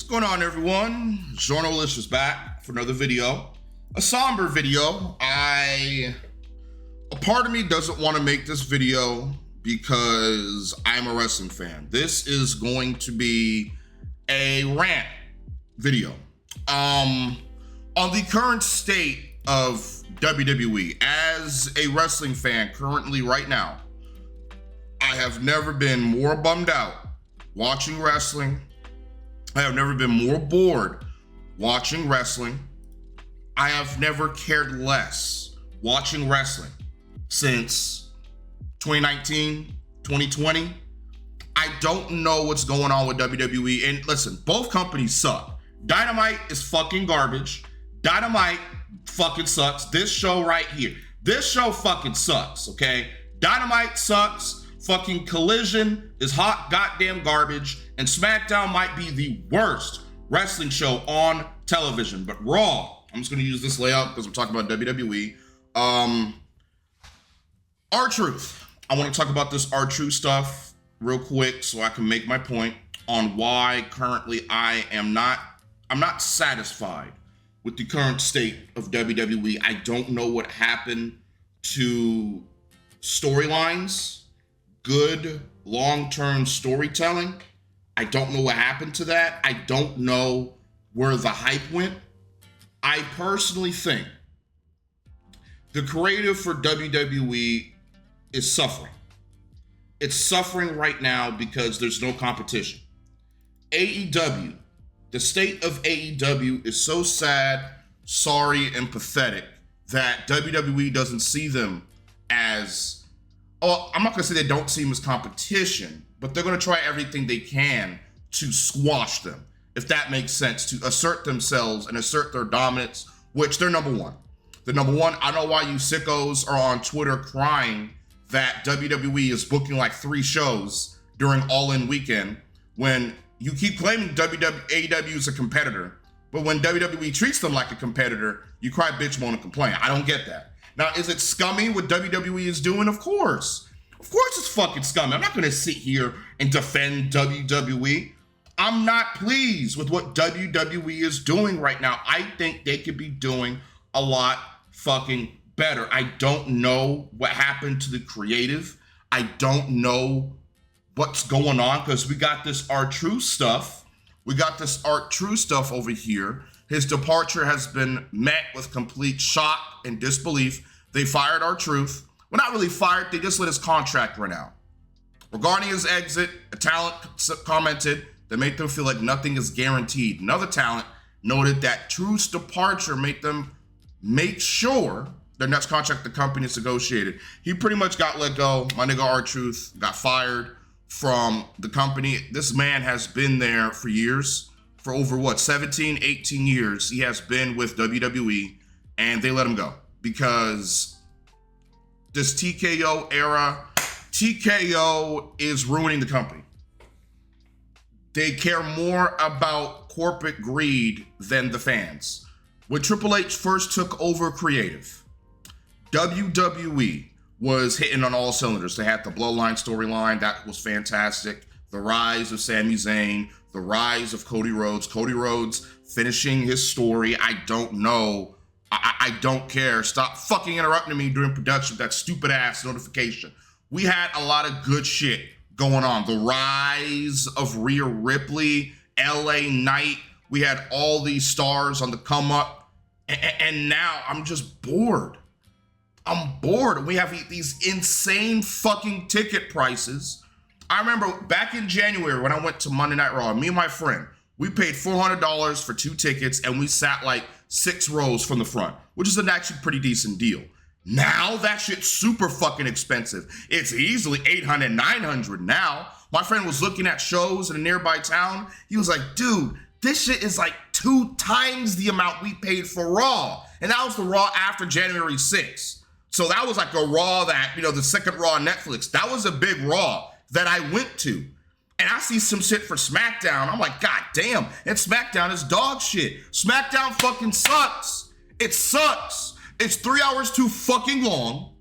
What's going on, everyone? Souless is back for another video. A somber video. A part of me doesn't want to make this video because I'm a wrestling fan. This is going to be a rant video on the current state of WWE. As a wrestling fan currently right now, I have never been more bummed out watching wrestling. I have never been more bored watching wrestling. I have never cared less watching wrestling since 2019, 2020. I don't know what's going on with WWE. And listen, both companies suck. Dynamite is fucking garbage. Dynamite fucking sucks. This show right here, this show fucking sucks, okay? Dynamite sucks. Fucking Collision is hot goddamn garbage, and SmackDown might be the worst wrestling show on television. But Raw, I'm just gonna use this layout because I'm talking about WWE. R-Truth. I want to talk about this R-Truth stuff real quick so I can make my point on why currently I'm not satisfied with the current state of WWE. I don't know what happened to storylines. Good long-term storytelling. I don't know what happened to that. I don't know where the hype went. I personally think the creative for WWE is suffering. It's suffering right now because there's no competition. AEW, the state of AEW is so sad, sorry, and pathetic that WWE doesn't see them as, I'm not gonna say they don't see them as competition, but they're gonna try everything they can to squash them, if that makes sense, to assert themselves and assert their dominance, which they're number one. They're number one. I don't know why you sickos are on Twitter crying that WWE is booking like 3 shows during All-In Weekend when you keep claiming AEW is a competitor, but when WWE treats them like a competitor, you cry, bitch, moan, and complain. I don't get that. Now, is it scummy what WWE is doing? Of course. Of course it's fucking scummy. I'm not going to sit here and defend WWE. I'm not pleased with what WWE is doing right now. I think they could be doing a lot fucking better. I don't know what happened to the creative. I don't know what's going on because we got this R-Truth stuff. We got this R-Truth stuff over here. His departure has been met with complete shock and disbelief. They fired R-Truth. Well, not really fired. They just let his contract run out. Regarding his exit, a talent commented that made them feel like nothing is guaranteed. Another talent noted that Truth's departure made them make sure their next contract the company is negotiated. He pretty much got let go. My nigga R-Truth got fired from the company. This man has been there for years. For over 17, 18 years, he has been with WWE, and they let him go because this TKO era, TKO is ruining the company. They care more about corporate greed than the fans. When Triple H first took over creative, WWE was hitting on all cylinders. They had the Bloodline storyline, that was fantastic. The rise of Sami Zayn, the rise of Cody Rhodes finishing his story. I don't know. I don't care. Stop fucking interrupting me during production with that stupid ass notification. We had a lot of good shit going on. The rise of Rhea Ripley, LA Knight. We had all these stars on the come up. And now I'm just bored. I'm bored. We have these insane fucking ticket prices. I remember back in January when I went to Monday Night Raw, me and my friend, we paid $400 for 2 tickets and we sat like 6 rows from the front, which is an actually pretty decent deal. Now that shit's super fucking expensive. It's easily $800, $900 now. My friend was looking at shows in a nearby town. He was like, dude, this shit is like 2 times the amount we paid for Raw. And that was the Raw after January 6th. So that was like a Raw that, the second Raw on Netflix. That was a big Raw that I went to. And I see some shit for SmackDown. I'm like, God damn. And SmackDown is dog shit. SmackDown fucking sucks. It sucks. It's 3 hours too fucking long.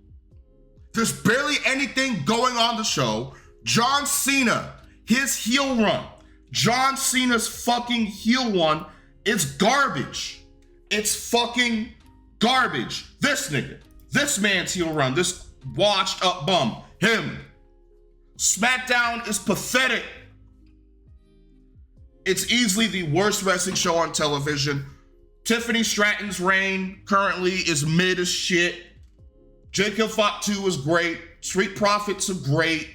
There's barely anything going on the show. John Cena, his heel run. John Cena's fucking heel one is garbage. It's fucking garbage. This nigga, this man's heel run, this washed up bum, him. SmackDown is pathetic. It's easily the worst wrestling show on television. Tiffany Stratton's reign currently is mid as shit. Jacob Fatu is great. Street Profits are great.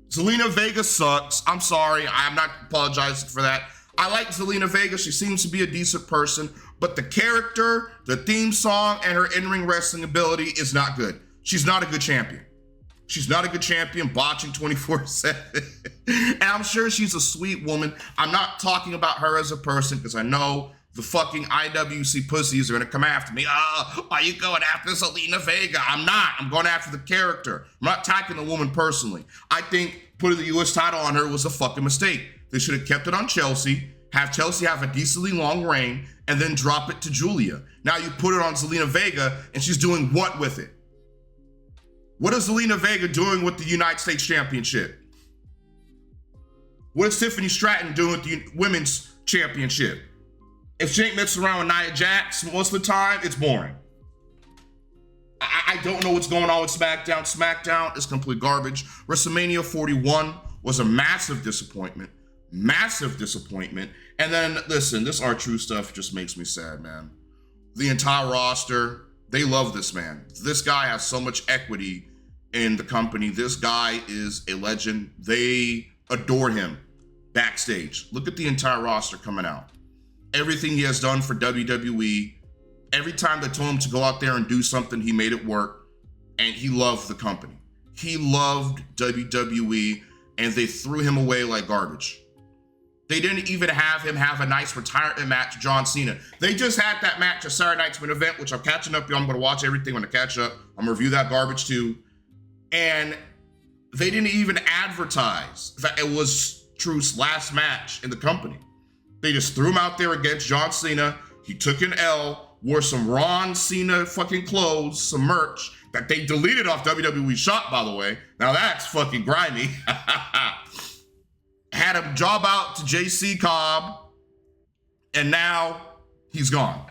Zelina Vega sucks. I'm sorry. I'm not apologizing for that. I like Zelina Vega. She seems to be a decent person. But the character, the theme song, and her in-ring wrestling ability is not good. She's not a good champion. She's not a good champion, botching 24/7. And I'm sure she's a sweet woman. I'm not talking about her as a person because I know the fucking IWC pussies are gonna come after me. Oh, are you going after Zelina Vega? I'm not. I'm going after the character. I'm not attacking the woman personally. I think putting the US title on her was a fucking mistake. They should have kept it on Chelsea, have Chelsea have a decently long reign, and then drop it to Julia. Now you put it on Zelina Vega, and she's doing what with it? What is Zelina Vega doing with the United States Championship? What is Tiffany Stratton doing with the Women's Championship? If she ain't messing around with Nia Jax most of the time, it's boring. I don't know what's going on with SmackDown. SmackDown is complete garbage. WrestleMania 41 was a massive disappointment. Massive disappointment. And then, listen, this R-Truth stuff just makes me sad, man. The entire roster, they love this man. This guy has so much equity in the company. This guy is a legend. They adore him backstage. Look at the entire roster coming out. Everything he has done for WWE. Every time they told him to go out there and do something, he made it work. And he loved the company. He loved WWE, and they threw him away like garbage. They didn't even have him have a nice retirement match, John Cena. They just had that match at Saturday Night's Main Event, which I'm catching up on. I'm going to watch everything when I catch up. I'm going to review that garbage too. And they didn't even advertise that it was Truth's last match in the company. They just threw him out there against John Cena. He took an L, wore some Ron Cena fucking clothes, some merch that they deleted off WWE Shop, by the way. Now that's fucking grimy. Had him job out to JC Cobb, and now he's gone.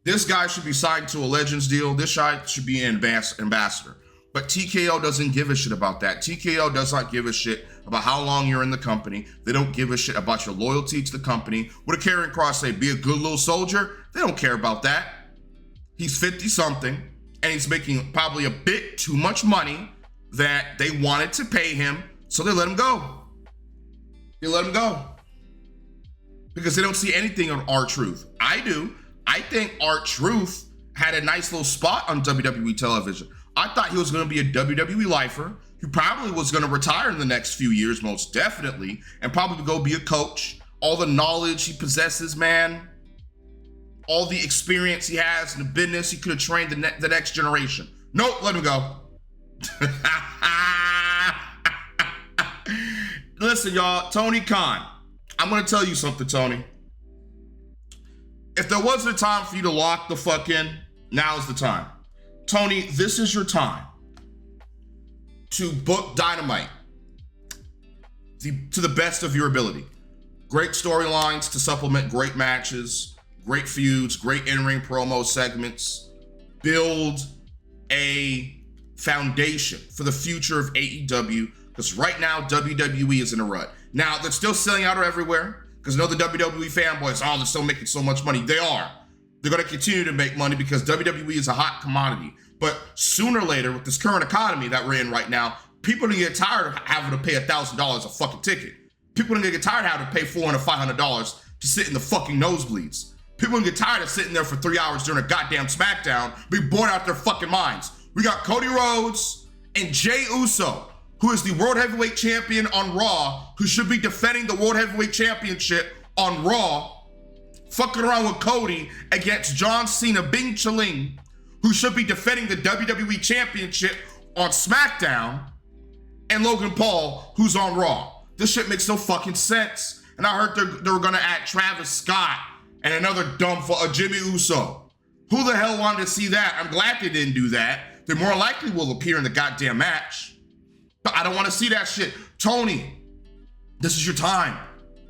This guy should be signed to a Legends deal. This guy should be an ambassador. But TKO doesn't give a shit about that. TKO does not give a shit about how long you're in the company. They don't give a shit about your loyalty to the company. What did Karrion Kross say? Be a good little soldier? They don't care about that. He's 50-something, and he's making probably a bit too much money that they wanted to pay him, so they let him go. They let him go. Because they don't see anything on R-Truth. I do. I think R-Truth had a nice little spot on WWE television. I thought he was going to be a WWE lifer. He probably was going to retire in the next few years, most definitely, and probably go be a coach. All the knowledge he possesses, man. All the experience he has in the business, he could have trained the next generation. Nope, let him go. Listen, y'all, Tony Khan. I'm going to tell you something, Tony. If there wasn't a time for you to lock the fuck in, now's the time. Tony, this is your time to book Dynamite to the best of your ability. Great storylines to supplement great matches, great feuds, great in-ring promo segments. Build a foundation for the future of AEW, because right now WWE is in a rut. Now, they're still selling out everywhere, because I know the WWE fanboys, oh, they're still making so much money. They are. They're going to continue to make money because WWE is a hot commodity. But sooner or later, with this current economy that we're in right now, people are going to get tired of having to pay $1,000 a fucking ticket. People are going to get tired of having to pay $400, $500 to sit in the fucking nosebleeds. People are going to get tired of sitting there for 3 hours during a goddamn SmackDown, be bored out their fucking minds. We got Cody Rhodes and Jey Uso, who is the World Heavyweight Champion on Raw, who should be defending the World Heavyweight Championship on Raw, fucking around with Cody against John Cena, Bing Chaling, who should be defending the WWE Championship on SmackDown, and Logan Paul, who's on Raw. This shit makes no fucking sense. And I heard they were gonna add Travis Scott and another dumb Jimmy Uso. Who the hell wanted to see that? I'm glad they didn't do that. They more likely will appear in the goddamn match. But I don't want to see that shit. Tony, This is your time.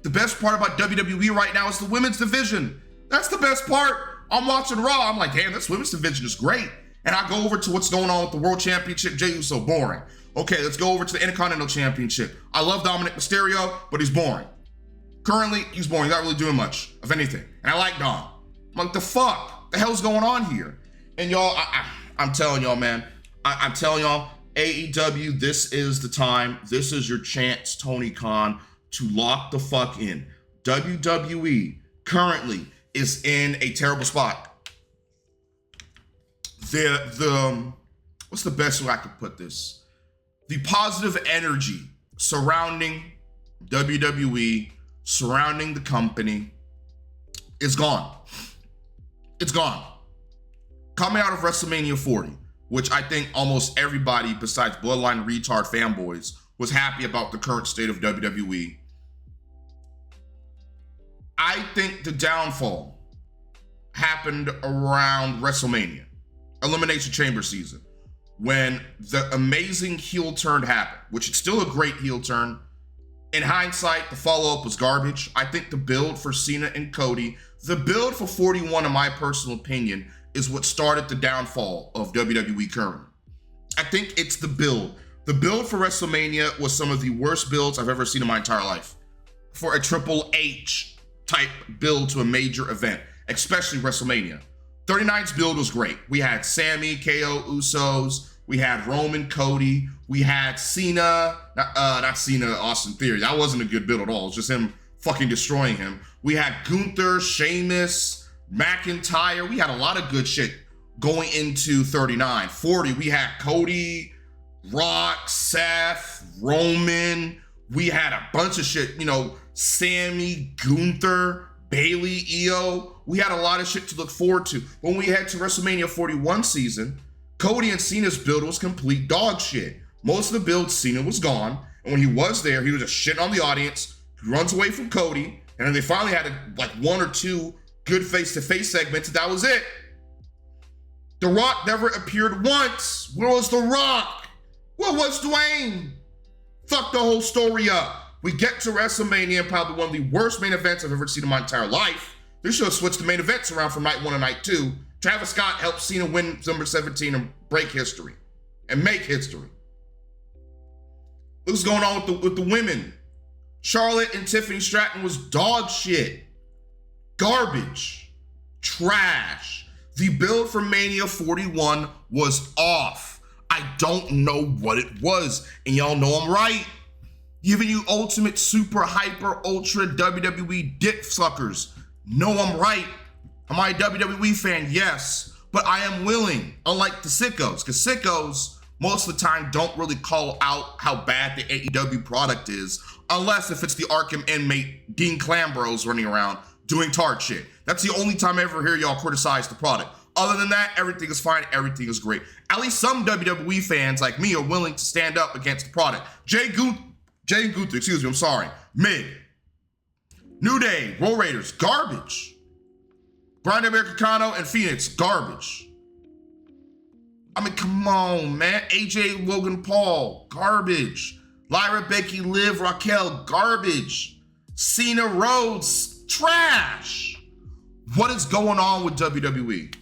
The best part about WWE right now is the women's division. That's the best part. I'm watching Raw. I'm like, damn, this women's division is great. And I go over to what's going on with the World Championship. Jey Uso, boring. Okay, let's go over to the Intercontinental Championship. I love Dominic Mysterio, but he's boring. Currently, he's boring. He's not really doing much of anything. And I like Dom. I'm like, the fuck? The hell's going on here? And y'all, I'm telling y'all, man. I'm telling y'all, AEW, this is the time. This is your chance, Tony Khan, to lock the fuck in. WWE currently is in a terrible spot. What's the best way I could put this? The positive energy surrounding WWE, surrounding the company, is gone. It's gone. Coming out of WrestleMania 40, which I think almost everybody besides Bloodline retard fanboys was happy about the current state of WWE. I think the downfall happened around WrestleMania, Elimination Chamber season, when the amazing heel turn happened, which is still a great heel turn. In hindsight, the follow-up was garbage. I think the build for Cena and Cody, the build for 41, in my personal opinion, is what started the downfall of WWE currently. I think it's the build. The build for WrestleMania was some of the worst builds I've ever seen in my entire life. For a Triple H type build to a major event, especially WrestleMania. 39's build was great. We had Sammy, KO, Usos. We had Roman, Cody. We had Cena, not Cena, Austin Theory. That wasn't a good build at all. It was just him fucking destroying him. We had Gunther, Sheamus, McIntyre. We had a lot of good shit going into 39. 40, we had Cody, Rock, Seth, Roman. We had a bunch of shit, Sammy, Gunther, Bailey, Io. We had a lot of shit to look forward to. When we head to WrestleMania 41 season, Cody and Cena's build was complete dog shit. Most of the build, Cena was gone. And when he was there, he was just shitting on the audience. He runs away from Cody. And then they finally had one or two good face-to-face segments, and that was it. The Rock never appeared once. Where was The Rock? Where was Dwayne? Fuck the whole story up. We get to WrestleMania, probably one of the worst main events I've ever seen in my entire life. They should have switched the main events around from night 1 to night 2. Travis Scott helped Cena win number 17 and break history and make history. What's going on with the women? Charlotte and Tiffany Stratton was dog shit. Garbage. Trash. The build for Mania 41 was off. I don't know what it was. And y'all know I'm right. Giving you ultimate super hyper ultra WWE dick suckers. Know I'm right. Am I a WWE fan? Yes. But I am willing, unlike the sickos, because sickos most of the time don't really call out how bad the AEW product is, unless if it's the Arkham inmate Dean Clambros running around doing tart shit. That's the only time I ever hear y'all criticize the product. Other than that, everything is fine, everything is great. At least some WWE fans like me are willing to stand up against the product. Jay Gunther, I'm sorry. Mig. New Day, Roll Raiders, garbage. Brian Americano and Phoenix, garbage. I mean, come on, man. AJ, Logan Paul, garbage. Lyra, Becky, Liv, Raquel, garbage. Cena, Rhodes, trash. What is going on with WWE?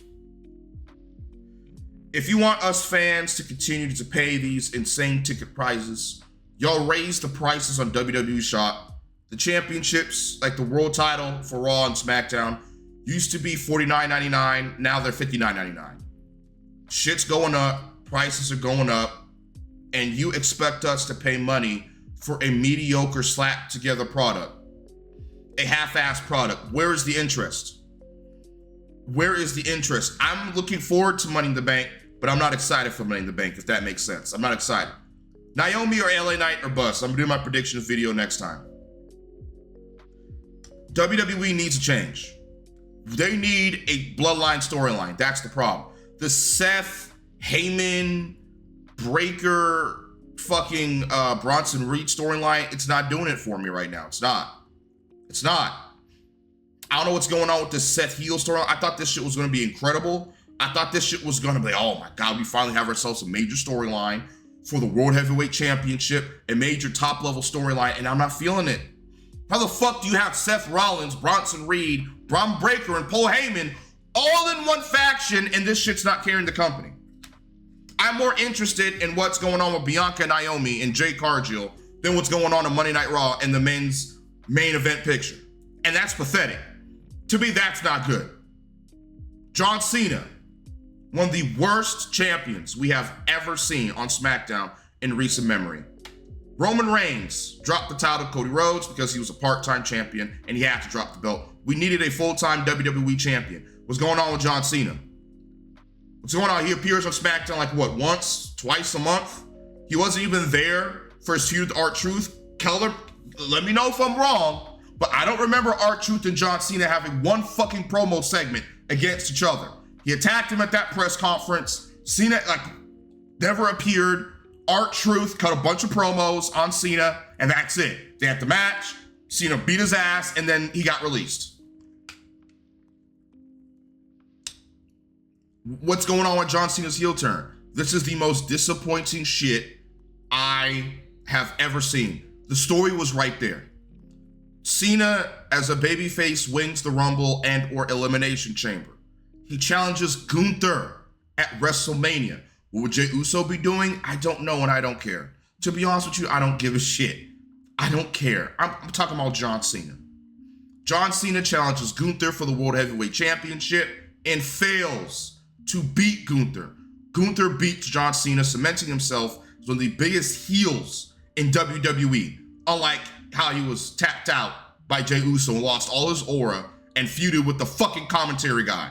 If you want us fans to continue to pay these insane ticket prices, y'all raise the prices on WWE Shop. The championships, like the world title for Raw and SmackDown, used to be $49.99. Now they're $59.99. Shit's going up. Prices are going up. And you expect us to pay money for a mediocre slapped together product. A half-assed product. Where is the interest? Where is the interest? I'm looking forward to Money in the Bank, but I'm not excited for Money in the Bank, if that makes sense. I'm not excited. Naomi or LA Knight or bust. I'm gonna do my prediction video next time. WWE needs a change. They need a bloodline storyline. That's the problem. The Seth, Heyman, Breaker, fucking Bronson Reed storyline, it's not doing it for me right now. It's not. It's not. I don't know what's going on with this Seth heel storyline. I thought this shit was going to be incredible. I thought this shit was going to be, oh my God, we finally have ourselves a major storyline. for the World Heavyweight Championship, a major top-level storyline, and I'm not feeling it. How the fuck do you have Seth Rollins, Bronson Reed, Bron Breakker, and Paul Heyman all in one faction, and this shit's not carrying the company? I'm more interested in what's going on with Bianca and Naomi and Jade Cargill than what's going on Monday Night Raw in the men's main event picture. And that's pathetic. To me, that's not good. John Cena, one of the worst champions we have ever seen on SmackDown in recent memory. Roman Reigns dropped the title to Cody Rhodes because he was a part-time champion and he had to drop the belt. We needed a full-time WWE champion. What's going on with John Cena? What's going on? He appears on SmackDown like what, once, twice a month? He wasn't even there for his feud with R-Truth. Keller, let me know if I'm wrong, but I don't remember R-Truth and John Cena having one fucking promo segment against each other. He attacked him at that press conference. Cena never appeared. R-Truth cut a bunch of promos on Cena, and that's it. They had the match, Cena beat his ass, and then he got released. What's going on with John Cena's heel turn? This is the most disappointing shit I have ever seen. The story was right there. Cena, as a babyface, wins the Rumble and or Elimination Chamber. He challenges Gunther at WrestleMania. What would Jey Uso be doing? I don't know, and I don't care. To be honest with you, I don't give a shit. I don't care. I'm talking about John Cena. John Cena challenges Gunther for the World Heavyweight Championship and fails to beat Gunther. Gunther beats John Cena, cementing himself as one of the biggest heels in WWE. Unlike how he was tapped out by Jey Uso and lost all his aura and feuded with the fucking commentary guy.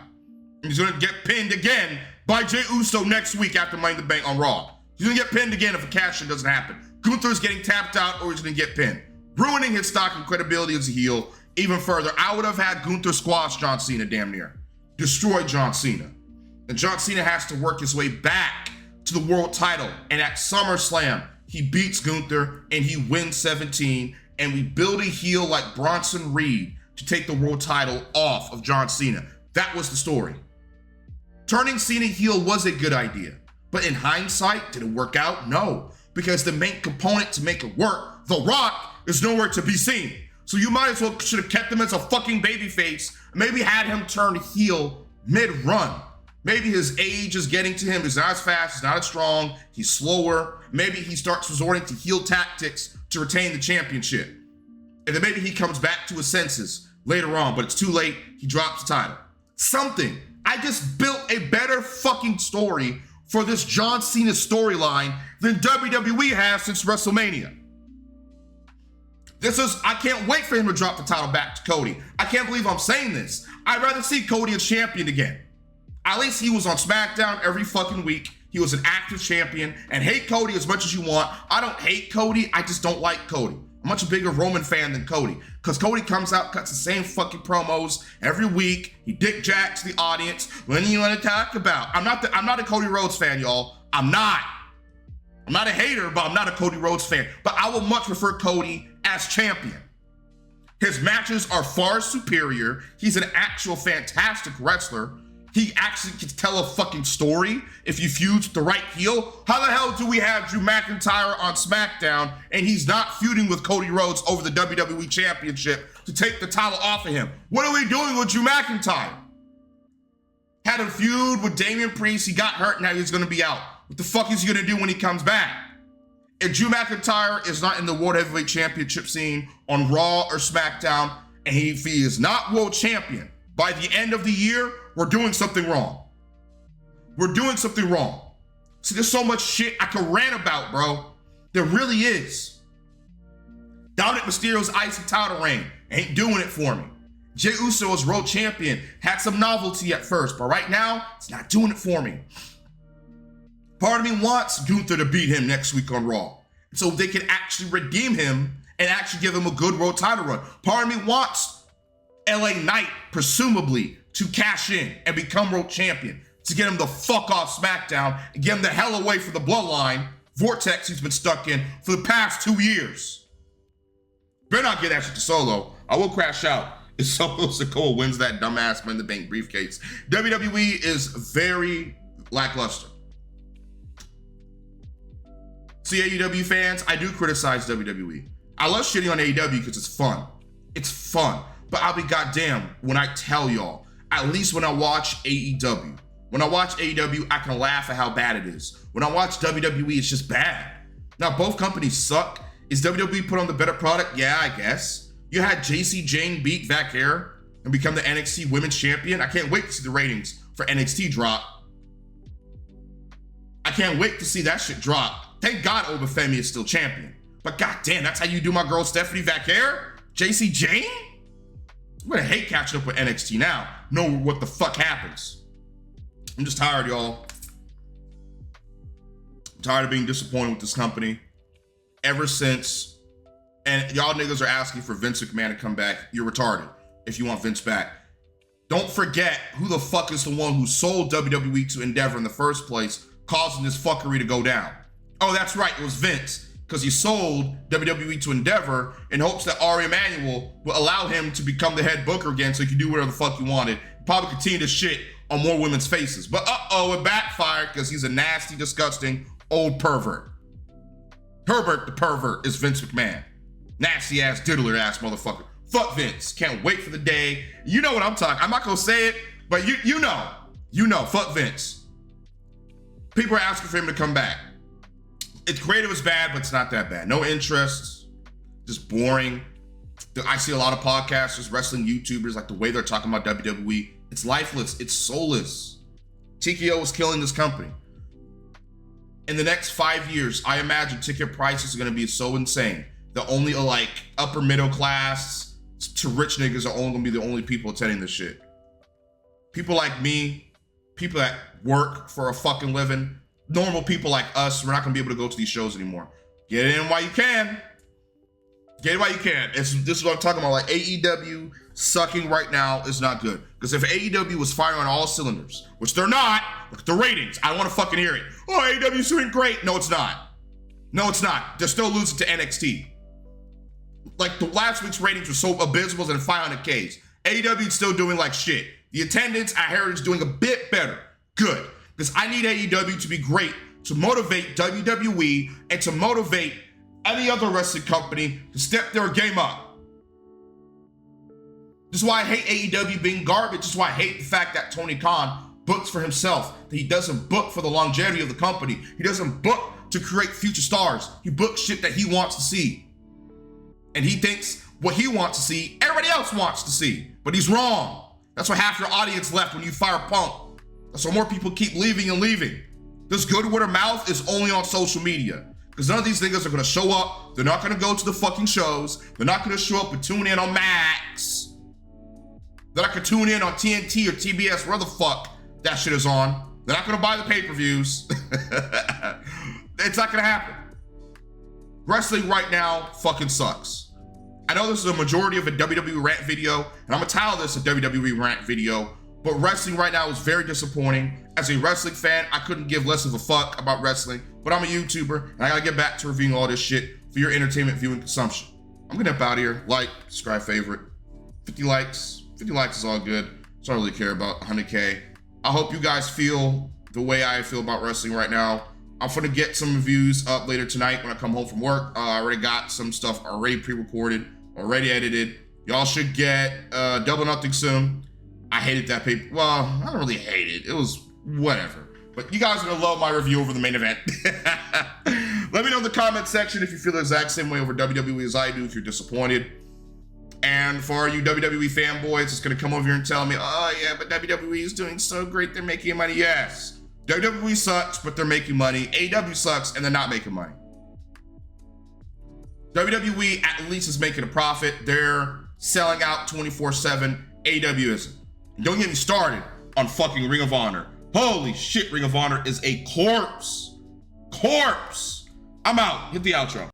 And he's gonna get pinned again by Jey Uso next week after Money in the Bank on Raw. He's gonna get pinned again if a cash-in doesn't happen. Gunther's getting tapped out or he's gonna get pinned, ruining his stock and credibility as a heel even further. I would have had Gunther squash John Cena damn near. Destroy John Cena. And John Cena has to work his way back to the world title. And at SummerSlam, he beats Gunther and he wins 17. And we build a heel like Bronson Reed to take the world title off of John Cena. That was the story. Turning Cena heel was a good idea. But in hindsight, did it work out? No. Because the main component to make it work, The Rock, is nowhere to be seen. So you might as well should have kept him as a fucking babyface. Maybe had him turn heel mid-run. Maybe his age is getting to him. He's not as fast, he's not as strong, he's slower. Maybe he starts resorting to heel tactics to retain the championship. And then maybe he comes back to his senses later on, but it's too late, he drops the title. Something. I just built a better fucking story for this John Cena storyline than WWE has since WrestleMania. I can't wait for him to drop the title back to Cody. I can't believe I'm saying this. I'd rather see Cody as champion again. At least he was on SmackDown every fucking week. He was an active champion. And hate Cody as much as you want. I don't hate Cody, I just don't like Cody. I'm much bigger Roman fan than Cody. Because Cody comes out, cuts the same fucking promos every week. He dick jacks the audience. What do you want to talk about? I'm not a Cody Rhodes fan, y'all. I'm not a hater, but I'm not a Cody Rhodes fan. But I would much prefer Cody as champion. His matches are far superior. He's an actual fantastic wrestler. He actually can tell a fucking story if you feud with the right heel. How the hell do we have Drew McIntyre on SmackDown and he's not feuding with Cody Rhodes over the WWE Championship to take the title off of him? What are we doing with Drew McIntyre? Had a feud with Damian Priest, he got hurt, now he's gonna be out. What the fuck is he gonna do when he comes back? If Drew McIntyre is not in the World Heavyweight Championship scene on Raw or SmackDown, and if he is not world champion, by the end of the year, we're doing something wrong. We're doing something wrong. See, there's so much shit I can rant about, bro. There really is. Dominic Mysterio's IC title reign ain't doing it for me. Jey Uso as world champion had some novelty at first, but right now, it's not doing it for me. Part of me wants Gunther to beat him next week on Raw, so they can actually redeem him and actually give him a good world title run. Part of me wants LA Knight, presumably, to cash in and become world champion, to get him the fuck off SmackDown and get him the hell away from the bloodline vortex he's been stuck in for the past 2 years. Better not get that shit to Solo. I will crash out if Solo Sikoa wins that dumbass Money in the Bank briefcase. WWE is very lackluster. See, AEW fans, I do criticize WWE. I love shitting on AEW because it's fun. It's fun. But I'll be goddamn when I tell y'all, at least when I watch AEW. When I watch AEW, I can laugh at how bad it is. When I watch WWE, it's just bad. Now, both companies suck. Is WWE put on the better product? Yeah, I guess. You had JC Jane beat Vaquer and become the NXT Women's Champion. I can't wait to see the ratings for NXT drop. I can't wait to see that shit drop. Thank God Obafemi is still champion. But goddamn, that's how you do my girl Stephanie Vaquer? JC Jane? I'm gonna hate catching up with NXT now. Know what the fuck happens. I'm just tired, y'all. I'm tired of being disappointed with this company. Ever since, and y'all niggas are asking for Vince McMahon to come back. You're retarded if you want Vince back. Don't forget who the fuck is the one who sold WWE to Endeavor in the first place, causing this fuckery to go down. Oh, that's right, it was Vince, because he sold WWE to Endeavor in hopes that Ari Emanuel will allow him to become the head booker again so he could do whatever the fuck he wanted. Probably continue to shit on more women's faces. But it backfired because he's a nasty, disgusting, old pervert. Herbert the pervert is Vince McMahon. Nasty ass, diddler ass motherfucker. Fuck Vince. Can't wait for the day. You know what I'm talking. I'm not gonna say it, but you know. Fuck Vince. People are asking for him to come back. It's creative is bad, but it's not that bad. No interest. Just boring. I see a lot of podcasters, wrestling YouTubers, like the way they're talking about WWE. It's lifeless. It's soulless. TKO is killing this company. In the next 5 years, I imagine ticket prices are going to be so insane that only like upper middle class to rich niggas are only going to be the only people attending this shit. People like me, people that work for a fucking living, normal people like us, we're not going to be able to go to these shows anymore. Get in while you can. Get it while you can. This is what I'm talking about. Like AEW sucking right now is not good. Because if AEW was firing on all cylinders, which they're not, look at the ratings. I don't want to fucking hear it. Oh, AEW's doing great. No, it's not. No, it's not. They're still losing to NXT. Like the last week's ratings were so abysmal than 500Ks. AEW's still doing like shit. The attendance at Heritage is doing a bit better. Good. Because I need AEW to be great to motivate WWE and to motivate any other wrestling company to step their game up. This is why I hate AEW being garbage. This is why I hate the fact that Tony Khan books for himself, that he doesn't book for the longevity of the company. He doesn't book to create future stars. He books shit that he wants to see. And he thinks what he wants to see, everybody else wants to see. But he's wrong. That's why half your audience left when you fire Punk. That's why more people keep leaving and leaving. This good word of mouth is only on social media. Because none of these niggas are going to show up. They're not going to go to the fucking shows. They're not going to show up and tune in on Max. They're not going to tune in on TNT or TBS, where the fuck that shit is on. They're not going to buy the pay-per-views. It's not going to happen. Wrestling right now fucking sucks. I know this is a majority of a WWE rant video, and I'm going to title this a WWE rant video, but wrestling right now is very disappointing. As a wrestling fan, I couldn't give less of a fuck about wrestling, but I'm a YouTuber, and I gotta get back to reviewing all this shit for your entertainment viewing consumption. I'm gonna up out of here. Like, subscribe, favorite. 50 likes. 50 likes is all good. So I don't really care about 100K. I hope you guys feel the way I feel about wrestling right now. I'm gonna get some reviews up later tonight when I come home from work. I already got some stuff already pre-recorded, already edited. Y'all should get Double Nothing soon. I hated that paper. Well, I don't really hate it. It was whatever. But you guys are gonna love my review over the main event. Let me know in the comment section if you feel the exact same way over WWE as I do, if you're disappointed. And for you WWE fanboys, it's gonna come over here and tell me, oh yeah, but WWE is doing so great, they're making money. Yes, WWE sucks, but they're making money. AEW sucks, and they're not making money. WWE at least is making a profit. They're selling out 24/7. AEW isn't. Don't get me started on fucking Ring of Honor. Holy shit, Ring of Honor is a corpse. Corpse. I'm out. Hit the outro.